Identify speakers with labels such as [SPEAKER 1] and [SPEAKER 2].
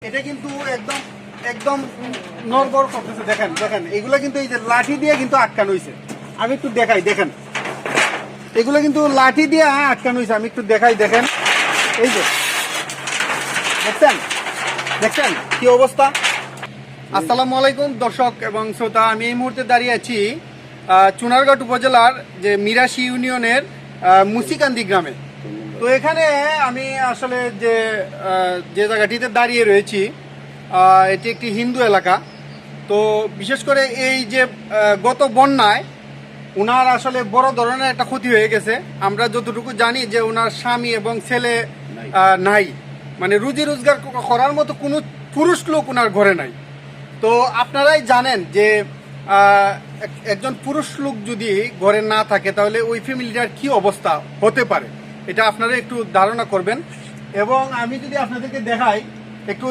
[SPEAKER 1] এটা কিন্তু একদম একদম নড়বড় করতেছে। দেখেন দেখেন, এগুলো কিন্তু এই যে লাঠি দিয়ে কিন্তু আটকানো হয়েছে। আমি একটু দেখাই, দেখেন এগুলো কিন্তু লাঠি দিয়ে আটকানো হয়েছে। আমি একটু দেখাই, দেখেন এই যে দেখছেন দেখছেন কি অবস্থা। আসসালামু আলাইকুম দর্শক এবং শ্রোতা, আমি এই মুহূর্তে দাঁড়িয়ে আছি চুনারঘাট উপজেলার যে মিরাশি ইউনিয়নের মুসিকান্দি গ্রামে। তো এখানে আমি আসলে যে জায়গাটিতে দাঁড়িয়ে রয়েছি, এটি একটি হিন্দু এলাকা। তো বিশেষ করে এই যে গত বন্যায় ওনার আসলে বড় ধরনের একটা ক্ষতি হয়ে গেছে। আমরা যতটুকু জানি যে ওনার স্বামী এবং ছেলে নাই, মানে রুজি রোজগার করার মতো কোনো পুরুষ লোক ওনার ঘরে নাই। তো আপনারাই জানেন যে একজন পুরুষ লোক যদি ঘরে না থাকে তাহলে ওই ফ্যামিলিটার কি অবস্থা হতে পারে, এটা আপনারা একটু ধারণা করবেন। এবং আমি যদি আপনাদেরকে দেখাই, একটু